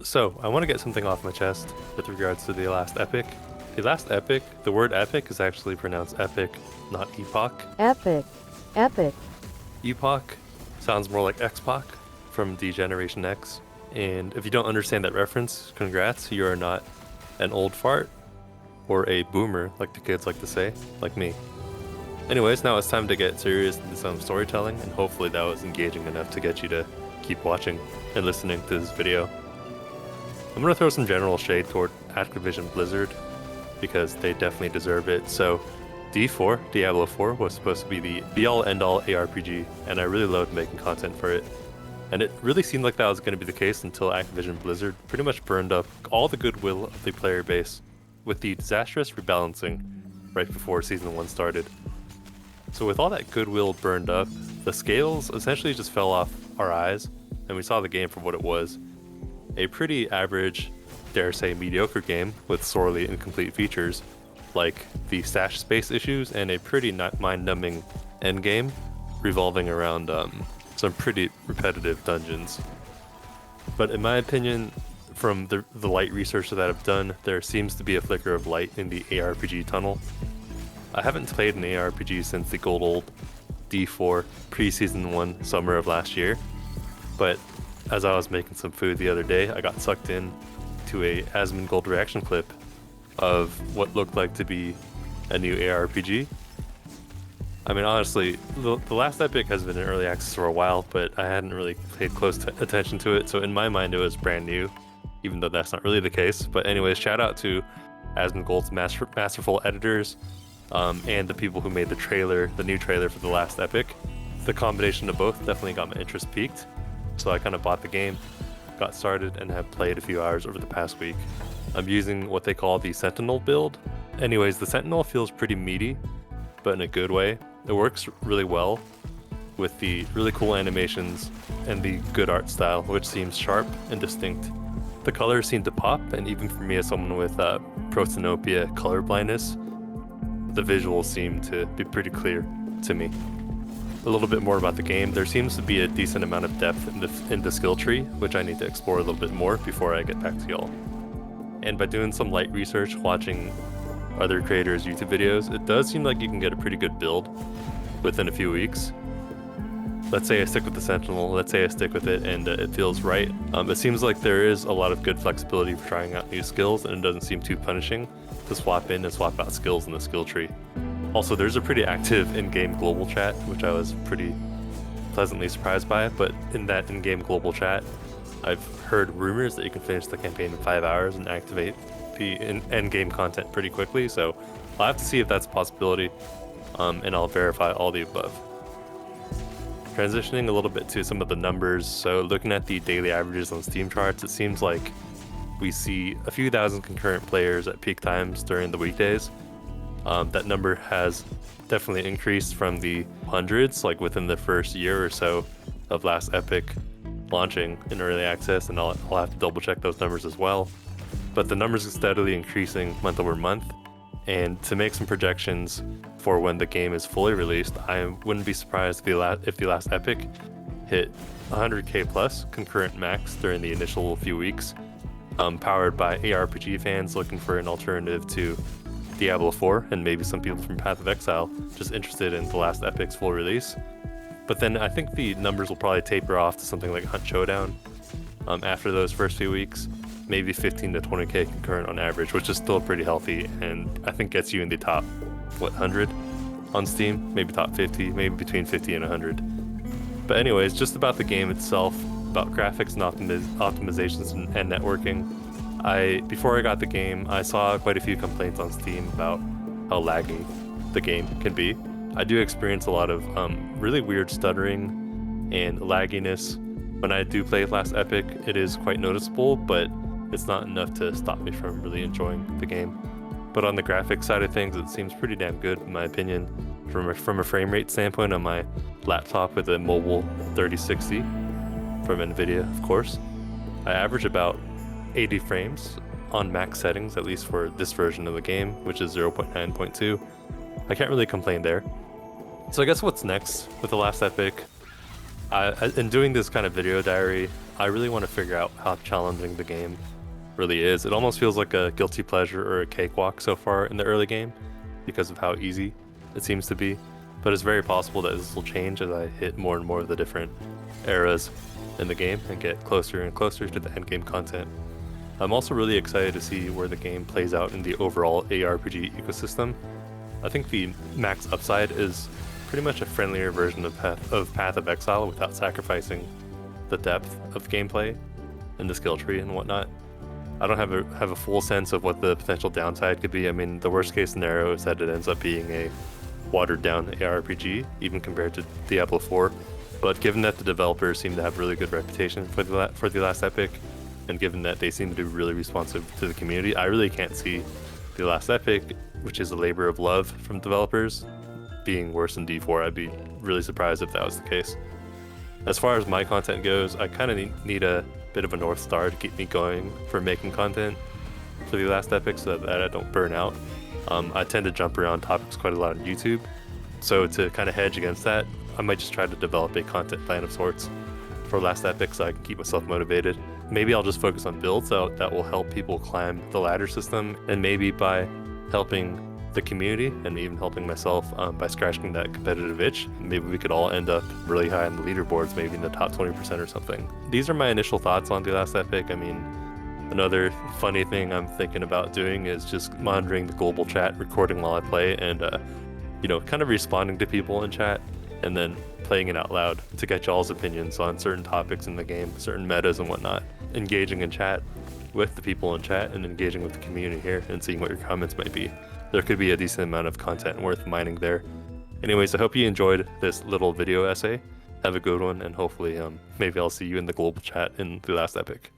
So, I want to get something off my chest with regards to the Last Epic. The Last Epic, the word epic is actually pronounced epic, not epoch. Epic. Epic. Epoch sounds more like X-Pac from the Generation X. And if you don't understand that reference, congrats, you are not an old fart or a boomer, like the kids like to say, like me. Anyways, now it's time to get serious into some storytelling, and hopefully that was engaging enough to get you to keep watching and listening to this video. I'm going to throw some general shade toward Activision Blizzard because they definitely deserve it. So D4, Diablo 4, was supposed to be the be-all end-all ARPG, and I really loved making content for it. And it really seemed like that was going to be the case until Activision Blizzard pretty much burned up all the goodwill of the player base with the disastrous rebalancing right before Season 1 started. So with all that goodwill burned up, the scales essentially just fell off our eyes, and we saw the game for what it was. A pretty average, dare say mediocre game with sorely incomplete features, like the stash space issues and a pretty mind-numbing endgame revolving around some pretty repetitive dungeons. But in my opinion, from the light research that I've done, there seems to be a flicker of light in the ARPG tunnel. I haven't played an ARPG since the good old D4 pre-season 1 summer of last year, but as I was making some food the other day, I got sucked in to a Asmongold reaction clip of what looked like to be a new ARPG. I mean, honestly, the Last Epic has been in early access for a while, but I hadn't really paid close attention to it, so in my mind it was brand new, even though that's not really the case. But anyways, shout out to Asmongold's masterful editors and the people who made the new trailer for the Last Epic. The combination of both definitely got my interest peaked. So I kind of bought the game, got started, and have played a few hours over the past week. I'm using what they call the Sentinel build. Anyways, the Sentinel feels pretty meaty, but in a good way. It works really well with the really cool animations and the good art style, which seems sharp and distinct. The colors seem to pop, and even for me as someone with protanopia color blindness, the visuals seem to be pretty clear to me. A little bit more about the game. There seems to be a decent amount of depth in the skill tree, which I need to explore a little bit more before I get back to y'all. And by doing some light research, watching other creators' YouTube videos, it does seem like you can get a pretty good build within a few weeks. Let's say I stick with the Sentinel, let's say I stick with it and it feels right. It seems like there is a lot of good flexibility for trying out new skills, and it doesn't seem too punishing to swap in and swap out skills in the skill tree. Also, there's a pretty active in-game global chat, which I was pretty pleasantly surprised by, but in that in-game global chat, I've heard rumors that you can finish the campaign in 5 hours and activate the end-game content pretty quickly, so I'll have to see if that's a possibility, and I'll verify all the above. Transitioning a little bit to some of the numbers, so looking at the daily averages on Steam charts, it seems like we see a few thousand concurrent players at peak times during the weekdays. That number has definitely increased from the hundreds, like within the first year or so of Last Epic launching in early access, and I'll have to double check those numbers as well. But the numbers are steadily increasing month over month, and to make some projections for when the game is fully released, I wouldn't be surprised if the Last Epic hit 100k plus concurrent max during the initial few weeks, powered by ARPG fans looking for an alternative to Diablo 4, and maybe some people from Path of Exile just interested in the Last Epic's full release. But then I think the numbers will probably taper off to something like Hunt Showdown after those first few weeks, maybe 15 to 20k concurrent on average, which is still pretty healthy, and I think gets you in the top, 100 on Steam, maybe top 50, maybe between 50 and 100. But anyways, just about the game itself, about graphics and optimizations and networking. Before I got the game, I saw quite a few complaints on Steam about how laggy the game can be. I do experience a lot of really weird stuttering and lagginess. When I do play Last Epic, it is quite noticeable, but it's not enough to stop me from really enjoying the game. But on the graphics side of things, it seems pretty damn good in my opinion. From a frame rate standpoint, on my laptop with a mobile 3060 from NVIDIA, of course, I average about 80 frames on max settings, at least for this version of the game, which is 0.9.2. I can't really complain there. So I guess what's next with the Last Epic? In doing this kind of video diary, I really want to figure out how challenging the game really is. It almost feels like a guilty pleasure or a cakewalk so far in the early game because of how easy it seems to be. But it's very possible that this will change as I hit more and more of the different eras in the game and get closer and closer to the end game content. I'm also really excited to see where the game plays out in the overall ARPG ecosystem. I think the max upside is pretty much a friendlier version of Path of Exile without sacrificing the depth of gameplay and the skill tree and whatnot. I don't have a full sense of what the potential downside could be. I mean, the worst case scenario is that it ends up being a watered down ARPG, even compared to Diablo 4. But given that the developers seem to have really good reputation for the Last Epoch, and given that they seem to be really responsive to the community, I really can't see the Last Epoch, which is a labor of love from developers, being worse than D4. I'd be really surprised if that was the case. As far as my content goes, I kind of need a bit of a North Star to keep me going for making content for the Last Epoch so that I don't burn out. I tend to jump around topics quite a lot on YouTube, so to kind of hedge against that, I might just try to develop a content plan of sorts for Last Epoch so I can keep myself motivated. Maybe I'll just focus on builds that will help people climb the ladder system, and maybe by helping the community and even helping myself by scratching that competitive itch, maybe we could all end up really high on the leaderboards, maybe in the top 20% or something. These are my initial thoughts on the Last Epoch. I mean, another funny thing I'm thinking about doing is just monitoring the global chat, recording while I play, and kind of responding to people in chat, and then playing it out loud to get y'all's opinions on certain topics in the game, certain metas and whatnot. Engaging in chat with the people in chat and engaging with the community here and seeing what your comments might be. There could be a decent amount of content worth mining there. Anyways, I hope you enjoyed this little video essay. Have a good one, and hopefully maybe I'll see you in the global chat in the Last Epoch.